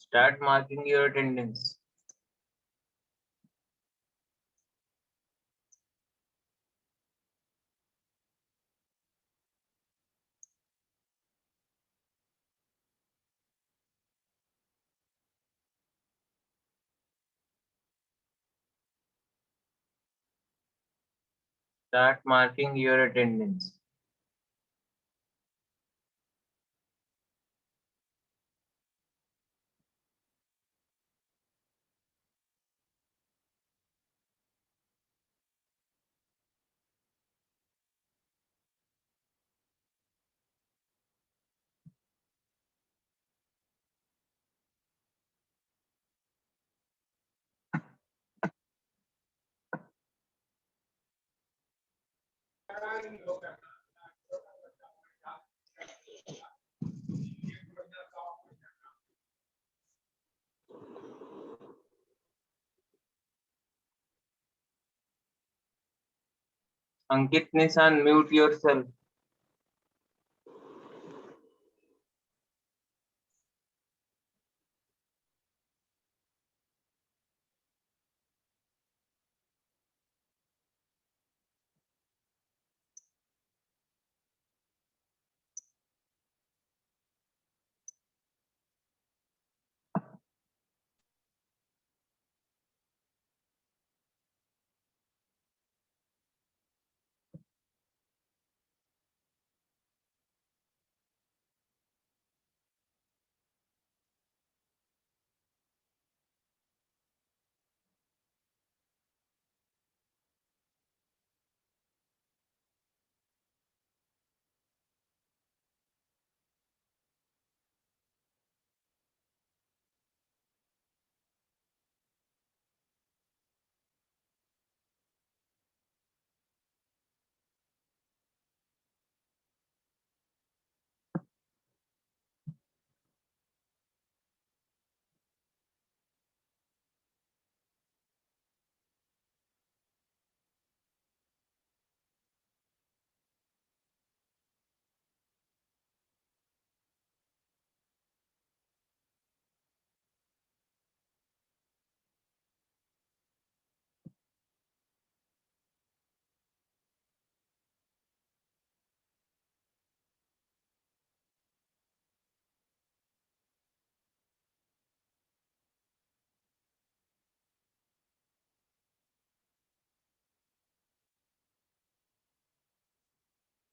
Start marking your attendance. Start marking your attendance. Ankit Nissan, mute yourself.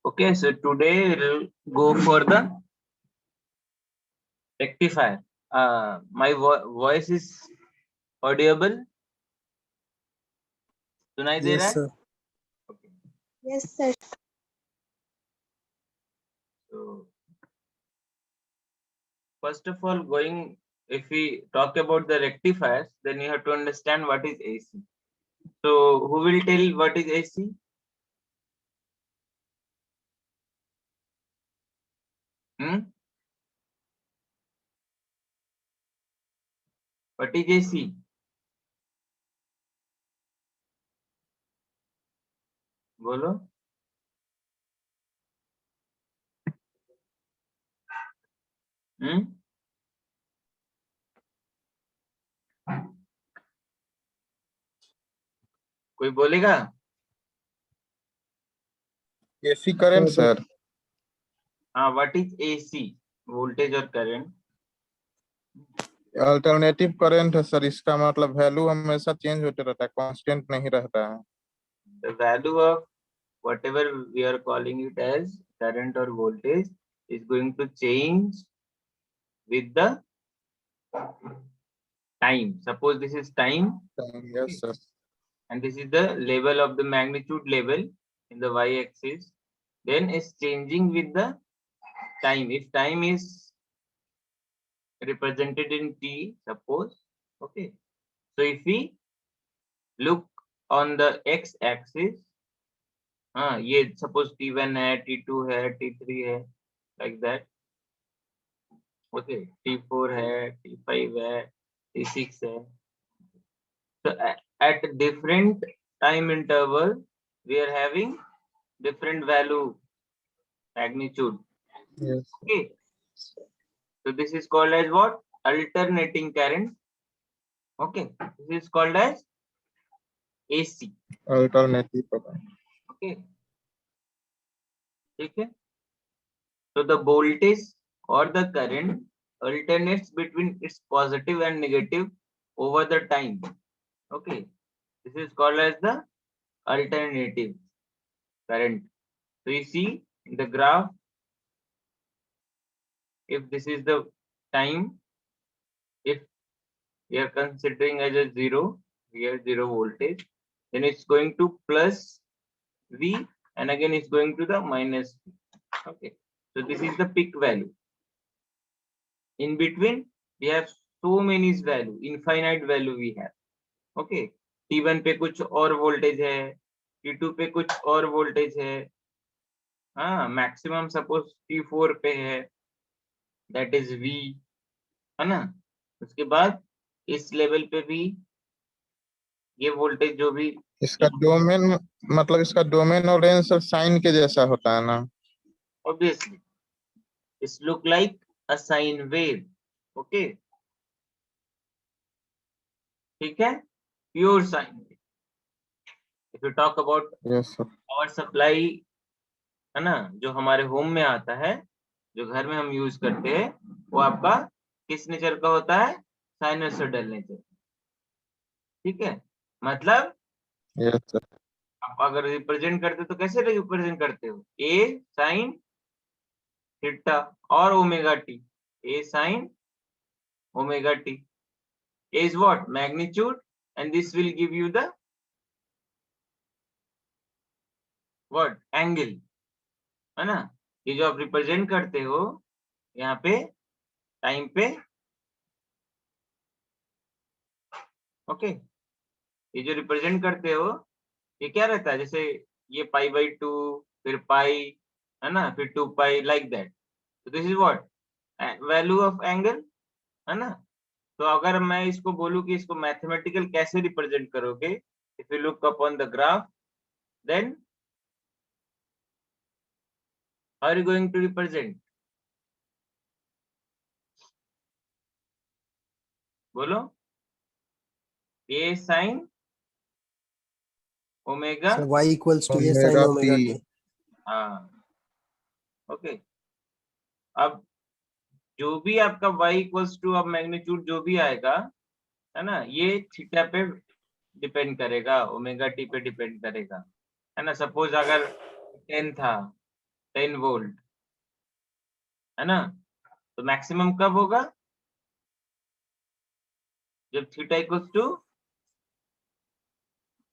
Okay, so today we'll go for the rectifier. My voice is audible? सुनाई दे रहा Yes, है? sir. Okay. Yes, sir. So first of all, if we talk about the rectifiers, then you have to understand what is AC. So who will tell what is AC? What is AC? बोलो. कोई बोलेगा? AC current, sir. हाँ, what is AC? Voltage और current. Alternative current है sir, इसका मतलब value हमेशा change होते रहता है, कांस्टेंट नहीं रहता है. The value of whatever we are calling it as current or voltage is going to change with the time. Suppose this is time. Yes, sir. And this is the level of the magnitude level in the y-axis. Then it's changing with the time. If time is represented in t, suppose. Okay. So if we look on the x-axis, ये suppose t1 है, t2 है, t3 है, like that. Okay, t4 है, t5 है, t6 है. So at different time interval, we are having different value magnitude. Yes. Okay. So this is called as what? alternating current. Okay, this is called as AC. Alternative current. Okay, okay. So the voltage or the current alternates between its positive and negative over the time. Okay, this is called as the alternative current. So you see in the graph, if this is the time, if we are considering as a zero, here zero voltage, then it's going to plus V and again it's going to the minus V. Okay, so this is the peak value. In between, we have so many value, infinite value we have. Okay, T1 पे कुछ और voltage है, T2 पे कुछ और voltage है, हाँ maximum suppose T4 पे है, दैट इज V, है ना. उसके बाद इस लेवल पे भी ये वोल्टेज जो भी, इसका डोमेन मतलब इसका डोमेन और रेंज सब साइन के जैसा होता है ना. Obviously it's look like a sine wave. Okay, ठीक है, pure sine wave. If you talk about yes sir. Power supply, है ना, जो हमारे होम में आता है, जो घर में हम यूज करते हैं, वो आपका किस नेचर का होता है, साइनसोइडल नेचर. ठीक है, मतलब यस सर. आप अगर रिप्रेजेंट करते हो तो कैसे रिप्रेजेंट करते हो, ए साइन थीटा और omega T, A sine omega T. A is what, magnitude, and this will give you the what, angle, है ना. ये जो आप रिप्रेजेंट करते हो यहाँ पे टाइम पे, ओके, ये जो रिप्रेजेंट करते हो ये क्या रहता है, जैसे ये पाई बाई 2, फिर पाई, है ना, फिर 2 पाई, लाइक दैट. तो this is what, value of angle, है ना. तो अगर मैं इसको बोलूं कि इसको मैथमेटिकल कैसे रिप्रेजेंट करोगे, if you look upon the graph, then how are you going to represent, बोलो. A sine omega, So y equals to a sin omega omega t. t. हाँ, ओके. अब जो भी आपका y इक्वल्स टू, अब magnitude जो भी आएगा, है ना, ये थीटा पे डिपेंड करेगा, ओमेगा टी पे डिपेंड करेगा, है ना. सपोज अगर 10 था, 10 वोल्ट, है ना, तो मैक्सिमम कब होगा, जब थीटा इक्वल्स टू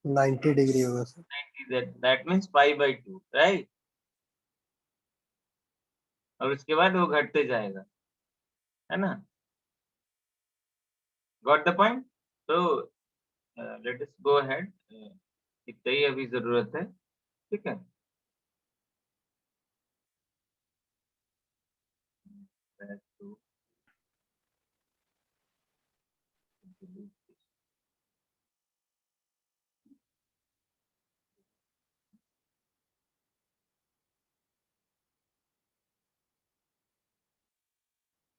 90 degree होगा sir. 90, that means pi by 2, right. और उसके बाद वो घटते जाएगा, है ना. Got the point. तो लेट अस गो अहेड, इतना ही अभी जरूरत है, ठीक है. Back to-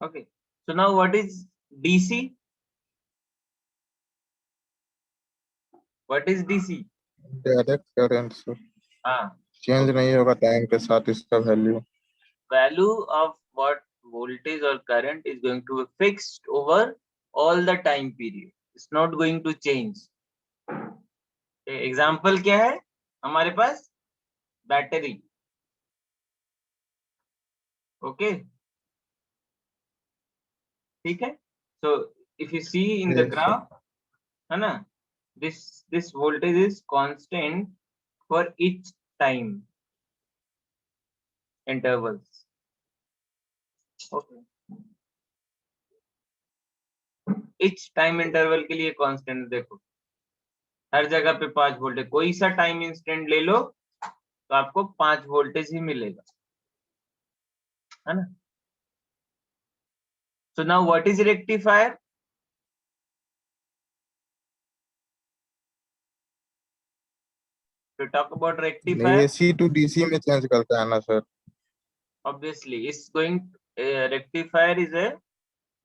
Okay, so now what is DC? What is DC? Direct current sir. हाँ, चेंज नहीं होगा टाइम के साथ इसका value. value of what voltage or current is going to be fixed over all the time period. It's not going to change. Example क्या है हमारे पास, बैटरी. ओके, ठीक है. So if you see in the Yes, graph, है ना, this voltage is constant for each time intervals. Okay, each time interval के लिए कांस्टेंट. देखो हर जगह पे 5 वोल्ट है, कोई सा टाइम इंस्टेंट ले लो तो आपको 5 वोल्टेज ही मिलेगा, है ना. So now what is rectifier, to talk about rectifier, AC to DC में चेंज करता है ना sir. obviously it's going, rectifier is a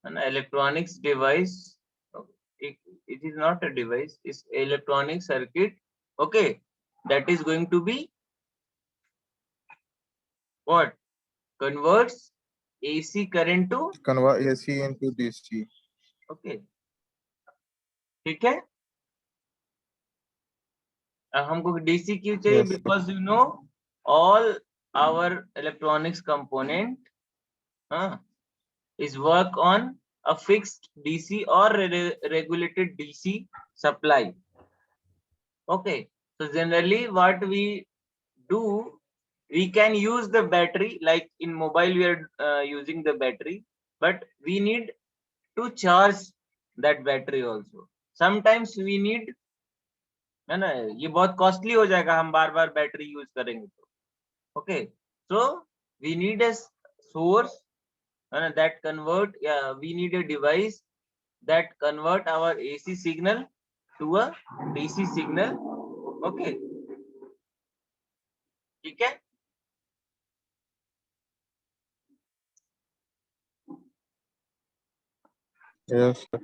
an electronics device. It is not a device, it's electronic circuit, okay, that is going to be what? Converts AC current to, convert AC into DC. okay, ठीक है। अब हमको DC क्यों चाहिए? Yes, sir. Because you know all our electronics component is work on a fixed DC or regulated DC supply. Okay, so generally what we do, we can use the battery, like in mobile we are using the battery, but we need to charge that battery also. Sometimes we need, है ना, ये बहुत costly हो जाएगा हम बार बार battery use करेंगे तो, okay, so we need a source that convert, we need a device that convert our AC signal to a DC signal, okay, ठीक है। Yes, sir.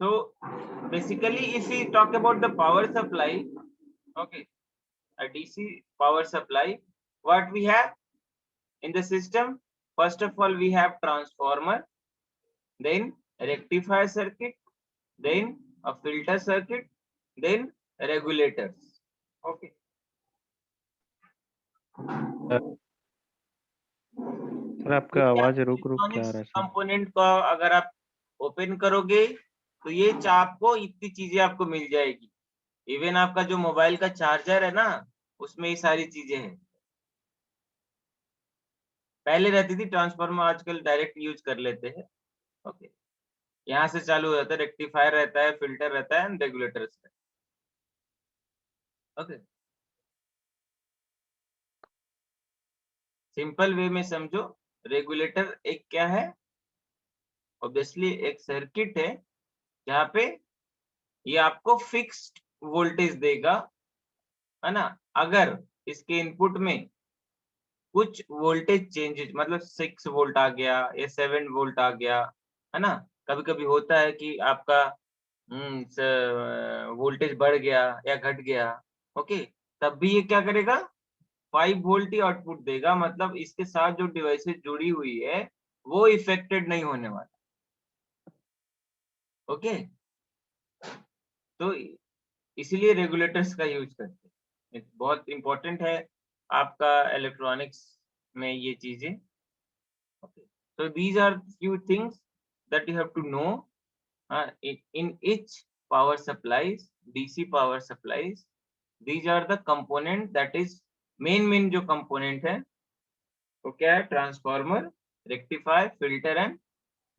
So basically if we talk about the power supply, okay, a DC power supply, what we have in the system, first of all we have transformer, then rectifier circuit, then a filter circuit, then regulators, okay। Sir आपका आवाज रुक रुक के आ रहा है sir. Component का अगर आप ओपन करोगे तो ये आपको इतनी चीजें आपको मिल जाएगी। इवन आपका जो मोबाइल का चार्जर है ना, उसमें ये सारी चीजें हैं। पहले रहती थी ट्रांसफार्मर, आजकल डायरेक्ट यूज कर लेते हैं, ओके। यहाँ से चालू हो जाता है, रेक्टिफायर रहता है, फिल्टर रहता है and regulators, okay. Simple way में समझो, रेगुलेटर एक क्या है? ऑब्वियसली एक सर्किट है जहाँ पे ये आपको फिक्स्ड वोल्टेज देगा, है ना। अगर इसके इनपुट में कुछ वोल्टेज चेंजेस, मतलब 6 वोल्ट आ गया या 7 वोल्ट आ गया, है ना, कभी कभी होता है कि आपका वोल्टेज बढ़ गया या घट गया, ओके, तब भी ये क्या करेगा? 5 वोल्ट ही आउटपुट देगा, मतलब इसके साथ जो डिवाइसेस जुड़ी हुई है वो इफेक्टेड नहीं होने वाला, ओके। तो इसीलिए रेगुलेटर्स का यूज करते हैं, बहुत इंपॉर्टेंट है आपका इलेक्ट्रॉनिक्स में ये चीजें, okay. So these are few things that you have to know in each power supplies, DC power supplies. These are the component, that is main जो component है वो क्या है? Transformer, rectifier, filter and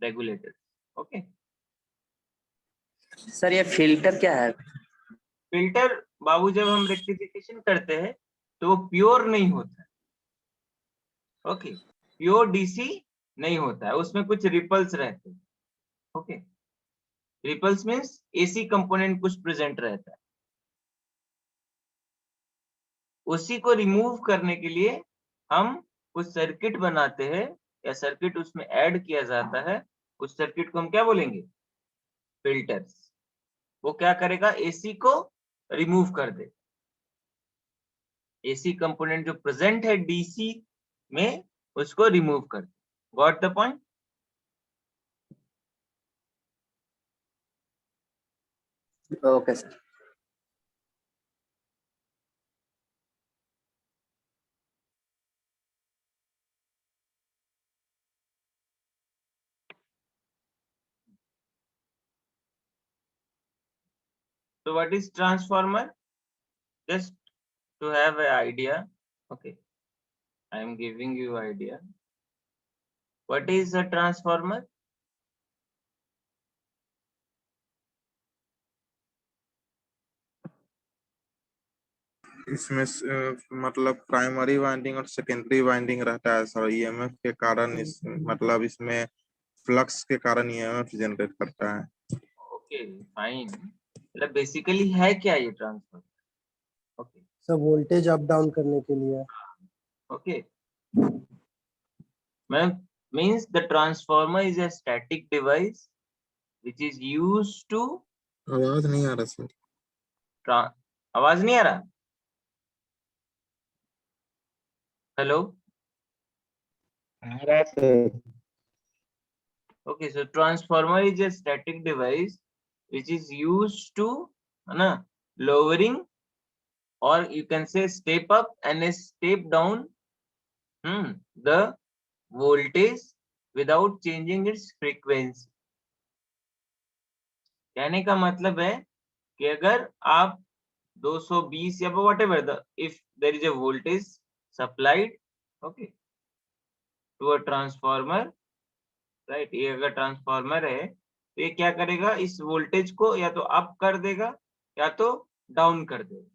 regulator, okay. Sir ये filter क्या है? Filter बाबू, जब हम रेक्टिफिकेशन करते हैं तो वो प्योर नहीं होता है, ओके, प्योर डीसी नहीं होता है, उसमें कुछ रिपल्स रहते हैं, okay. Ripples means AC component कुछ प्रेजेंट रहता है, उसी को रिमूव करने के लिए हम कुछ सर्किट बनाते हैं या सर्किट उसमें ऐड किया जाता है। उस सर्किट को हम क्या बोलेंगे? फिल्टर्स। वो क्या करेगा? एसी को रिमूव कर दे, एसी कंपोनेंट जो प्रेजेंट है डीसी में उसको रिमूव कर दे। Got the point? Okay sir. So what is transformer? Just to have an idea, okay, I am giving you idea. What is a transformer? इसमें मतलब प्राइमरी वाइंडिंग और secondary winding रहता है सर। ईएमएफ के कारण इस मतलब इसमें फ्लक्स के कारण ईएमएफ जनरेट करता है। ओके फाइन, मतलब बेसिकली है क्या ये ट्रांसफार्मर? ओके, सब वोल्टेज अप डाउन करने के लिए। ओके, मैं means the transformer is a static device which is used to आवाज नहीं आ रहा सर। आवाज नहीं आ रहा? Hello? Okay, so transformer is a static device which is used to lowering, or you can say step up and step down the voltage without changing its frequency. कहने का मतलब है कि अगर आप 220 या whatever if there is a voltage supplied okay to a transformer, right, ये अगर ट्रांसफार्मर है तो ये क्या करेगा, इस वोल्टेज को या तो अप कर देगा या तो डाउन कर देगा।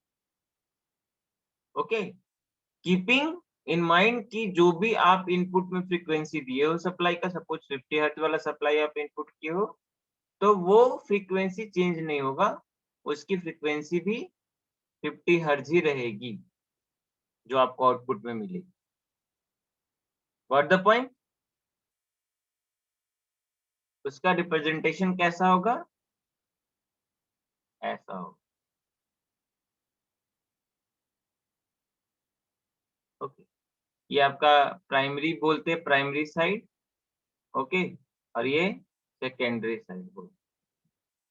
ओके, कीपिंग इन माइंड कि जो भी आप इनपुट में फ्रीक्वेंसी दिए हो सप्लाई का, सपोज 50 हर्ट्ज वाला सप्लाई आप इनपुट किए हो, तो वो फ्रीक्वेंसी चेंज नहीं होगा, उसकी फ्रीक्वेंसी भी 50 हर्ट्ज ही रहेगी जो आपको आउटपुट में मिलेगी। What the point? उसका रिप्रेजेंटेशन कैसा होगा? ऐसा होगा। ओके, ये आपका प्राइमरी बोलते हैं, प्राइमरी साइड। ओके, और ये सेकेंडरी साइड बोलते,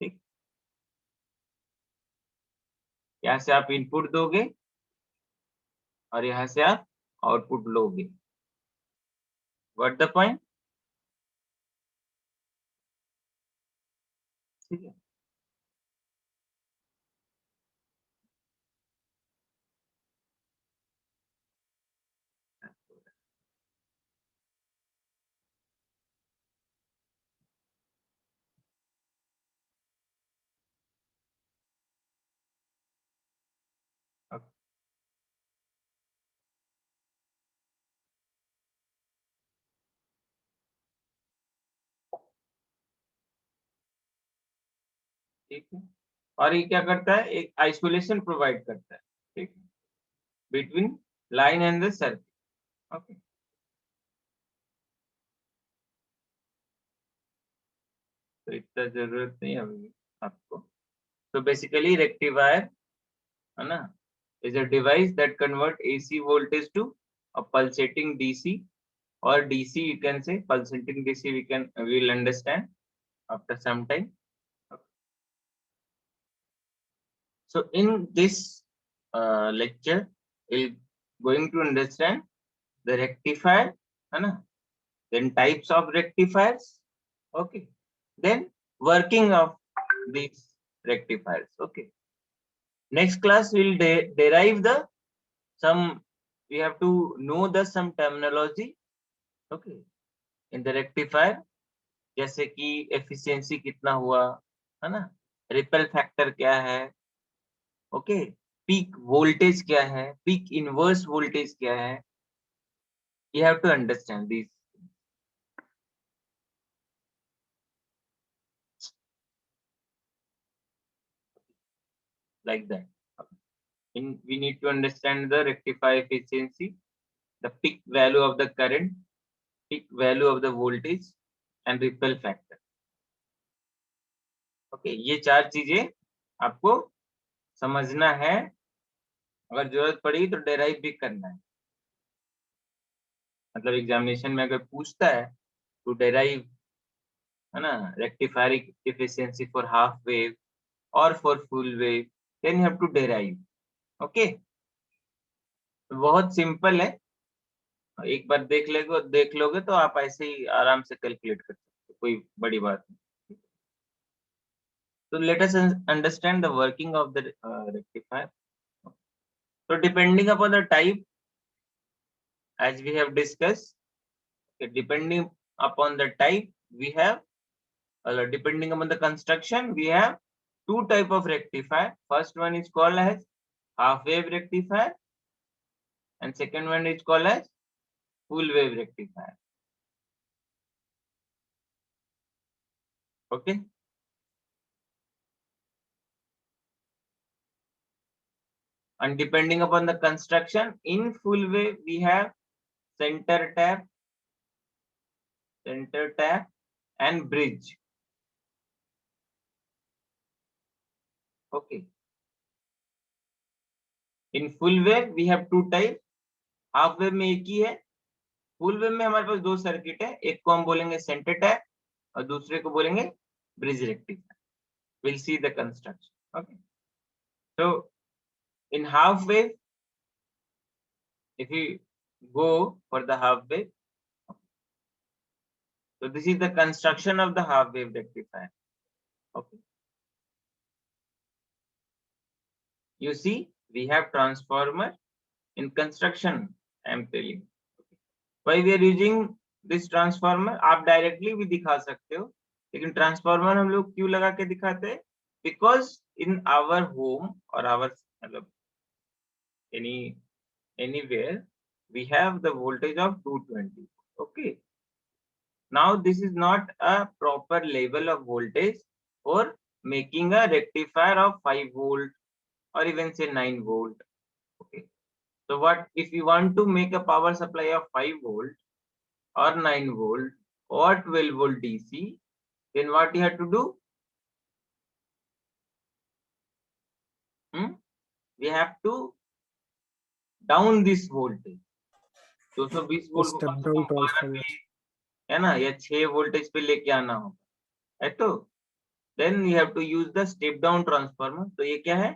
ठीक। यहाँ से आप इनपुट दोगे और यहाँ से आप आउटपुट लोगे। What the point? ठीक है। ठीक है, और ये क्या करता है, एक आइसोलेशन प्रोवाइड करता है, ठीक है, between line and the circuit. Okay, तो इतना जरूरत नहीं अभी आपको। तो बेसिकली रेक्टिफायर है ना, is a device that convert AC voltage to a pulsating DC, or DC you can say, pulsating DC we will understand after some time. So in this lecture we're going to understand the rectifier, then types of rectifiers, okay, then working of these rectifiers. Okay, next class we'll derive the some, we have to know the some terminology, okay, in the rectifier, जैसे कि efficiency कितना हुआ, है ना, ripple factor क्या है, okay, peak voltage क्या है, पीक इनवर्स वोल्टेज क्या है, you have to understand these like that. We need to understand the rectifier efficiency, the peak value of the current, peak value of the voltage and ripple factor. Okay, ये चार चीजें आपको समझना है, अगर जरूरत पड़ी तो डेराइव भी करना है। मतलब एग्जामिनेशन में अगर पूछता है टू डेराइव, है ना, rectifier efficiency for half wave और for full wave, then you have to derive. Okay, बहुत सिंपल है, एक बार देख लोगे तो आप ऐसे ही आराम से कैलकुलेट कर सकते हो, कोई बड़ी बात नहीं। तो let us understand the working of the rectifier. So depending upon the type, as we have discussed, okay, depending upon the type, we have, depending upon the construction, we have two type of rectifier. First one is called as half wave rectifier, and second one is called as full wave rectifier. Okay. And depending upon the construction, in full wave we have center tap, center tap and bridge. Okay. In full wave we have two types. Half wave में एक ही है. Full wave में हमारे पास दो circuit है, एक को हम बोलेंगे सेंटर टैप और दूसरे को बोलेंगे bridge rectifier. We'll see the construction. Okay. So in half wave, if you go for the half wave, so this is the construction of the half wave rectifier. Okay. You see, we have transformer in construction. I am telling. Why we are using this transformer? आप directly भी दिखा सकते हो, लेकिन transformer हम लोग क्यों लगा के दिखाते हैं? Because in our home or our anywhere we have the voltage of 220. Okay. Now this is not a proper level of voltage for making a rectifier of 5 volt or even say 9 volt. Okay. So what if you want to make a power supply of 5 volt or 9 volt or 12 volt DC, then what you have to do? We have to down this voltage. 220 volt को Step कम से down कम 12 transformer. पे, है ना, या 6 voltage पे लेके आना होगा, है तो. Then you have to use the step down transformer. तो ये क्या है?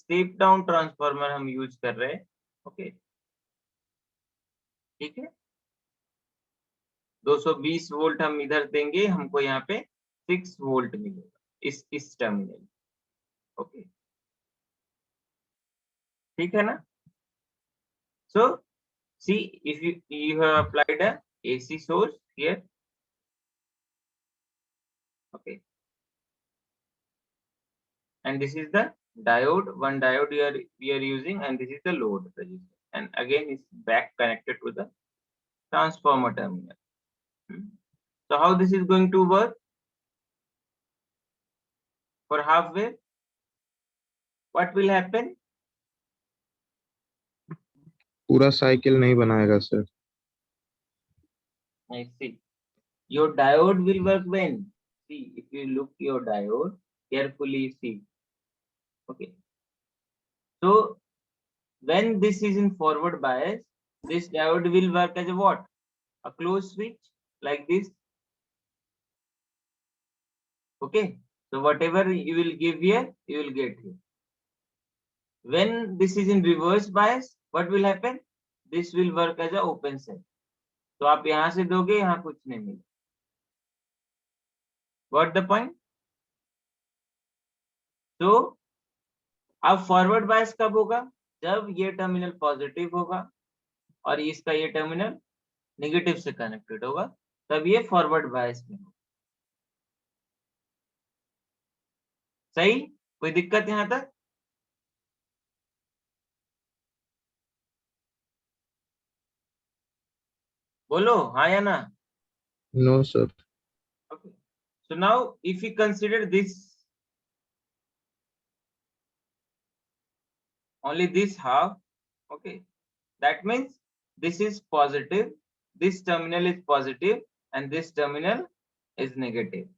स्टेप डाउन ट्रांसफार्मर हम यूज कर रहे हैं. ओके, ठीक है. 220 वोल्ट हम इधर देंगे, हमको यहाँ पे 6 वोल्ट मिलेगा इस टर्मिनल. ओके, ठीक है ना. So see if you have applied a AC source here. Okay, and this is the diode, one diode we are using, and this is the load resistor, and again it's back connected to the transformer terminal. So how this is going to work for half wave? What will happen? पूरा cycle नहीं बनाएगा sir. I see. Your diode will work when? See, if you look your diode carefully, see. Okay. So when this is in forward bias, this diode will work as a what? A closed switch like this. Okay. So whatever you will give here, you will get here. When this is in reverse bias, what will happen? This will work as a open cell. तो आप यहां से दोगे, यहाँ कुछ नहीं मिलेगा. Got the point? तो अब फॉरवर्ड बायस कब होगा? जब ये टर्मिनल पॉजिटिव होगा और इसका ये टर्मिनल नेगेटिव से कनेक्टेड होगा, तब ये फॉरवर्ड बायस में होगा. सही? कोई दिक्कत यहां तक? बोलो हाँ या ना. No sir. Okay. So now if we consider this, only this half, okay, that means this is positive, this terminal is positive, and this terminal is negative.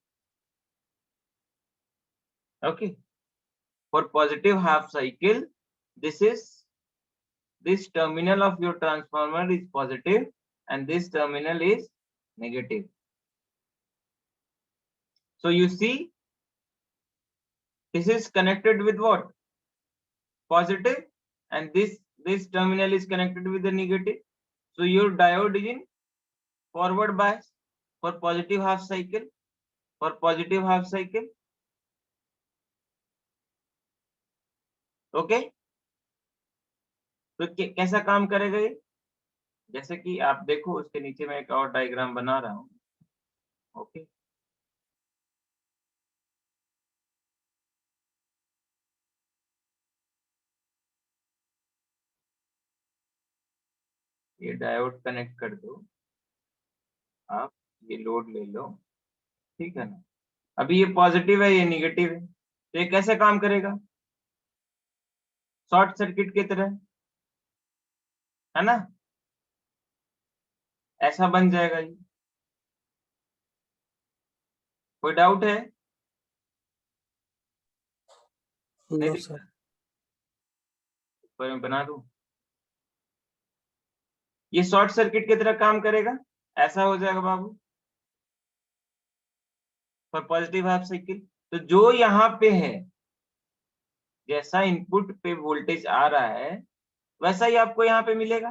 Okay, for positive half cycle, this terminal of your transformer is positive and this terminal is negative. So you see, this is connected with what? Positive, and this terminal is connected with the negative. So your diode is in forward bias for positive half cycle. For positive half cycle. Okay. तो कैसा काम करेगा ये? जैसे कि आप देखो, उसके नीचे मैं एक और डायग्राम बना रहा हूं. ओके, ये डायोड कनेक्ट कर दो आप, ये लोड ले लो, ठीक है ना. अभी ये पॉजिटिव है, ये निगेटिव है, तो ये कैसे काम करेगा? शॉर्ट सर्किट की तरह, है ना. ऐसा बन जाएगा ये. कोई डाउट है? नहीं नो दिख सर। रहा? पर मैं बना दूं, ये शॉर्ट सर्किट की तरह काम करेगा, ऐसा हो जाएगा बाबू फॉर पॉजिटिव हाफ साइकिल। तो जो यहाँ पे है, जैसा इनपुट पे वोल्टेज आ रहा है वैसा ही आपको यहाँ पे मिलेगा,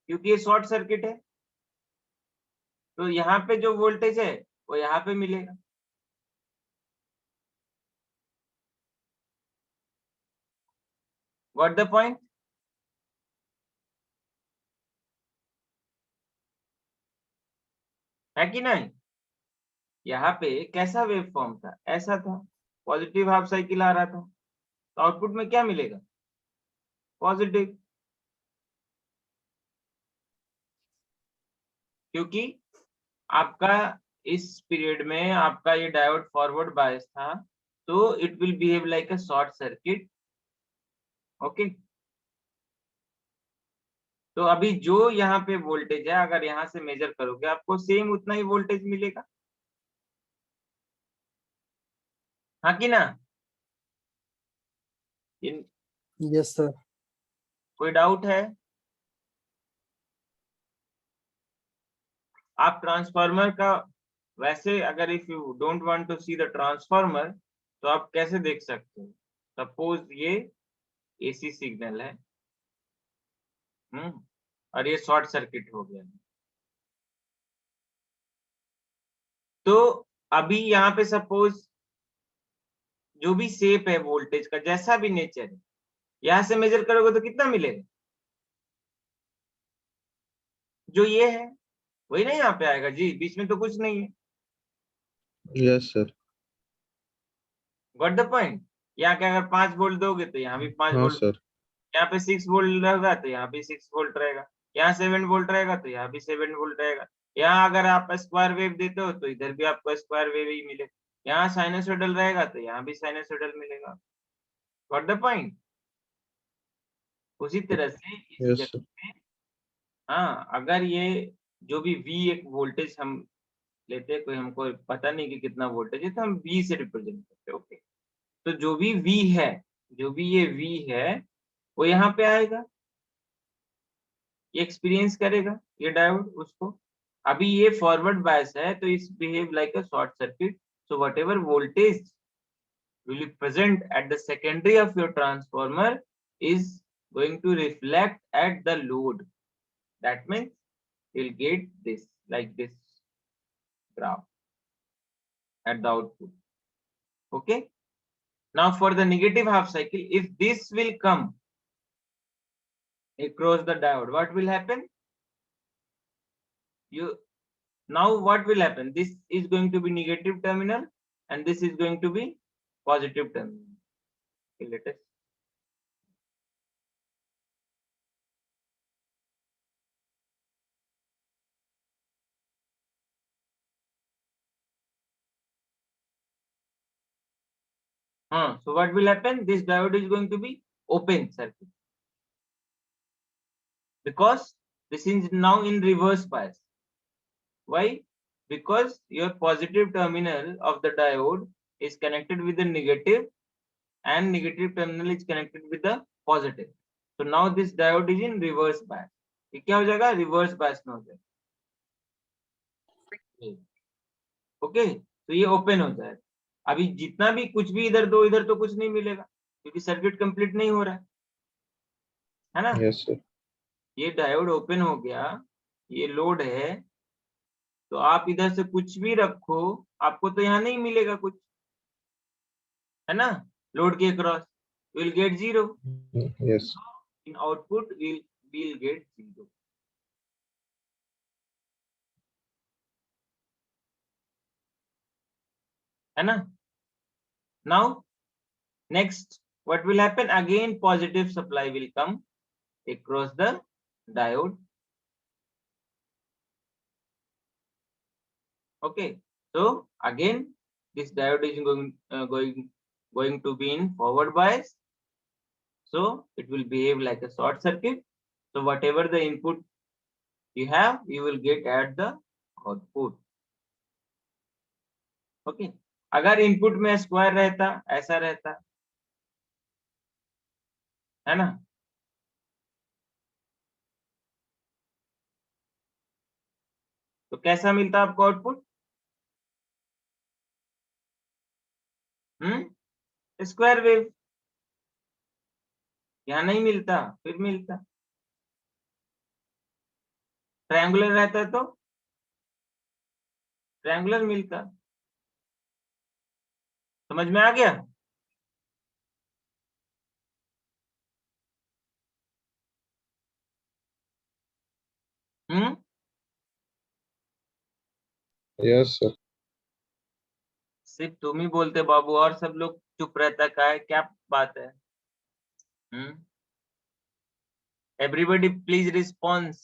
क्योंकि ये शॉर्ट सर्किट है। तो यहाँ पे जो वोल्टेज है वो यहाँ पे मिलेगा। What the point? है कि नहीं? यहाँ पे कैसा वेव फॉर्म था, ऐसा था, पॉजिटिव हाफ साइकिल आ रहा था, तो आउटपुट में क्या मिलेगा? पॉजिटिव, क्योंकि आपका इस पीरियड में आपका ये डायोड फॉरवर्ड बायस था, तो it will behave like a short circuit. Okay, तो अभी जो यहाँ पे वोल्टेज है, अगर यहाँ से मेजर करोगे आपको सेम उतना ही वोल्टेज मिलेगा, हाँ कि ना? इन यस सर। कोई डाउट है? आप ट्रांसफार्मर का वैसे, अगर if you don't want to see the transformer, तो आप कैसे देख सकते हो? सपोज ये एसी सिग्नल है, और ये शॉर्ट सर्किट हो गया, तो अभी यहाँ पे सपोज जो भी शेप है वोल्टेज का, जैसा भी नेचर है, यहाँ से मेजर करोगे तो कितना मिलेगा? जो ये है वही ना यहाँ पे आएगा जी, बीच में तो कुछ नहीं है। Yes sir. Got the point? यहाँ के अगर 5 वोल्ट दोगे तो यहाँ भी 5 हाँ वोल्ट, सर। यहाँ पे 6 वोल्ट रहेगा तो यहाँ भी 6 वोल्ट रहेगा, यहाँ 7 वोल्ट रहेगा तो यहाँ भी 7 वोल्ट रहेगा। यहाँ अगर आप स्क्वायर वेव देते हो तो इधर भी आपको स्क्वायर वेव ही मिलेगा, यहाँ साइनसोइडल रहेगा तो यहाँ भी साइनसोइडल मिलेगा। Got the point? उसी तरह से इस यस जगह सर। पे, हाँ, अगर ये जो भी V एक वोल्टेज हम लेते हैं, कोई हमको पता नहीं कि कितना वोल्टेज है, तो हम V से रिप्रेजेंट करते हैं। ओके, तो जो भी V है, जो भी ये V है, वो यहाँ पे आएगा, ये एक्सपीरियंस करेगा ये डायोड उसको। अभी ये फॉरवर्ड बायस है तो इस behave like a short circuit, so whatever voltage will be present at the secondary of your transformer is going to reflect at the load. That means you'll get this, like this graph at the output. Okay, now for the negative half cycle, if this will come across the diode, what will happen? Now what will happen? This is going to be negative terminal and this is going to be positive terminal. Okay, let us. So what will happen? This diode is going to be open circuit, because this is now in reverse bias. Why? Because your positive terminal of the diode is connected with the negative and negative terminal is connected with the positive. So now this diode is in reverse bias. ये क्या हो जाएगा? Reverse bias में हो जाएगा। Okay, तो ये open हो जाएगा। अभी जितना भी कुछ भी इधर दो, इधर तो कुछ नहीं मिलेगा, क्योंकि सर्किट कंप्लीट नहीं हो रहा है ना? Yes sir. ये डायोड ओपन हो गया, ये लोड है, तो आप इधर से कुछ भी रखो आपको तो यहाँ नहीं मिलेगा कुछ, है ना? लोड के across will get 0, yes. In output will get 0। है ना? Now next what will happen? Again positive supply will come across the diode. Okay, so again this diode is going to be in forward bias, so it will behave like a short circuit. So whatever the input you have, you will get at the output. Okay अगर input में square रहता ऐसा रहता है ना, तो कैसा मिलता आपको आउटपुट? Square wave. यहाँ नहीं मिलता, फिर मिलता। ट्रायंगुलर रहता तो ट्रायंगुलर मिलता। समझ में आ गया? Yes sir. सिर्फ तुम ही बोलते बाबू और सब लोग चुप रहता का है, क्या बात है? Everybody please response.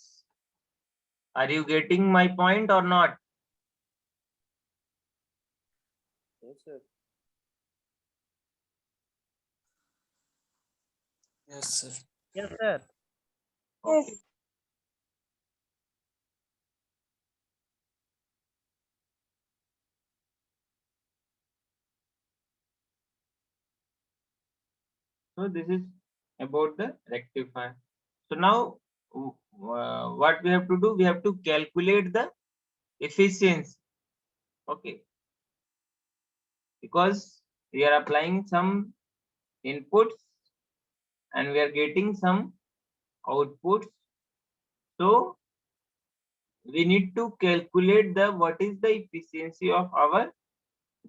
Are you getting my point और not? Yes, sir. Yes, sir. Yes, sir. Okay. So this is about the rectifier. So now what we have to do? We have to calculate the efficiency. Okay. Because we are applying some inputs and we are getting some outputs. So we need to calculate the what is the efficiency of our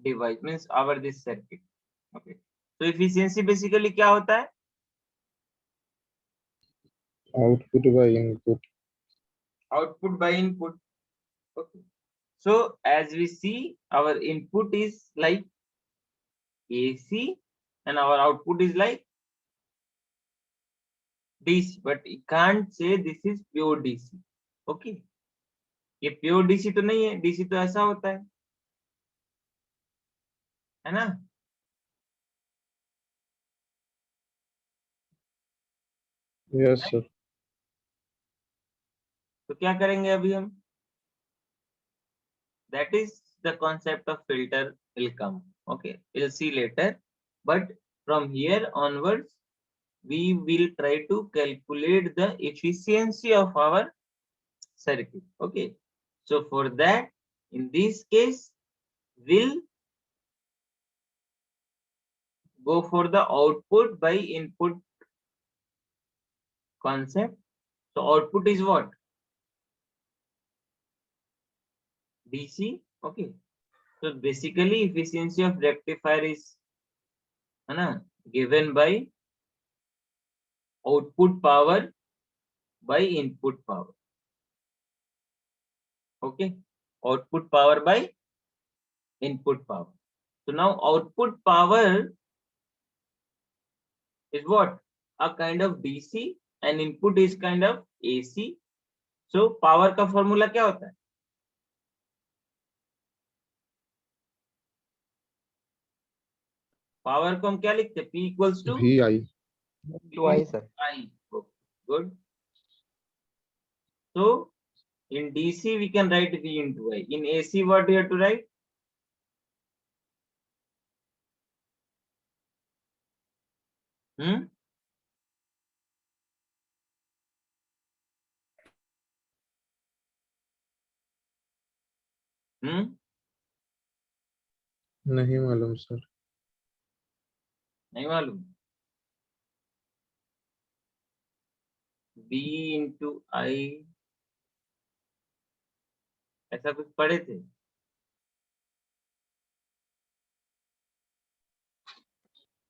device, means our this circuit. Okay. So efficiency basically क्या होता है? Output by input. Output by input. Okay. So as we see, our input is like AC and our output is like DC, but you can't say this is pure DC. Okay. ये pure DC तो नहीं है, DC तो ऐसा होता है ना? Yes sir. तो क्या करेंगे अभी हम? That is the concept of filter will come. Okay, we'll see later. But from here onwards, we will try to calculate the efficiency of our circuit. Okay, so for that, in this case, we'll go for the output by input concept. So output is what? DC. Okay, so basically efficiency of rectifier is given by output power by input power. Okay, output power by input power. So now output power is what? A kind of DC and input is kind of AC. So power का formula क्या होता है? Power को हम क्या लिखते हैं? P equals to VI। I, sir. I. Good. So in DC we can write V into I. In AC what we have to write? नहीं मालूम सर। नहीं मालूम? B into I ऐसा कुछ पढ़े थे?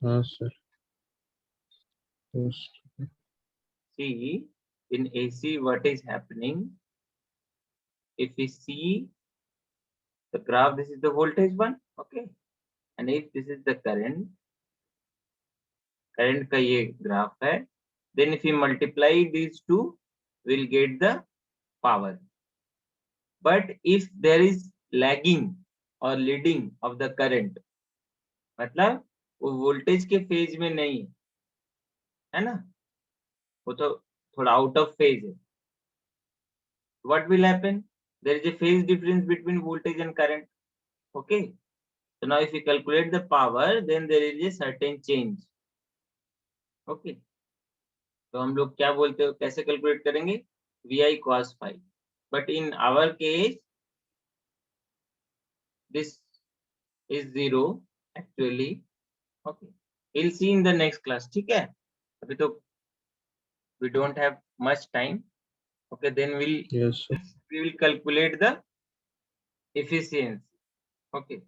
हाँ sir. See, in AC what is happening? If we see the graph, this is the voltage one, okay, and if this is the current का ये graph है, then if we multiply these two, we'll get the power. But if there is lagging or leading of the current, मतलब वो voltage के phase में नहीं है ना, वो तो थोड़ा out of phase है. What will happen? There is a phase difference between voltage and current. Okay. So now if we calculate the power, then there is a certain change. Okay. तो हम लोग क्या बोलते हो, कैसे कैलकुलेट करेंगे, vi cos phi. But in our case, this is 0 actually. Okay. We'll see in the next class. ठीक है. अभी तो we don't have much time. Okay. Then we will calculate the efficiency. Okay.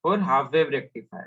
For half wave rectifier.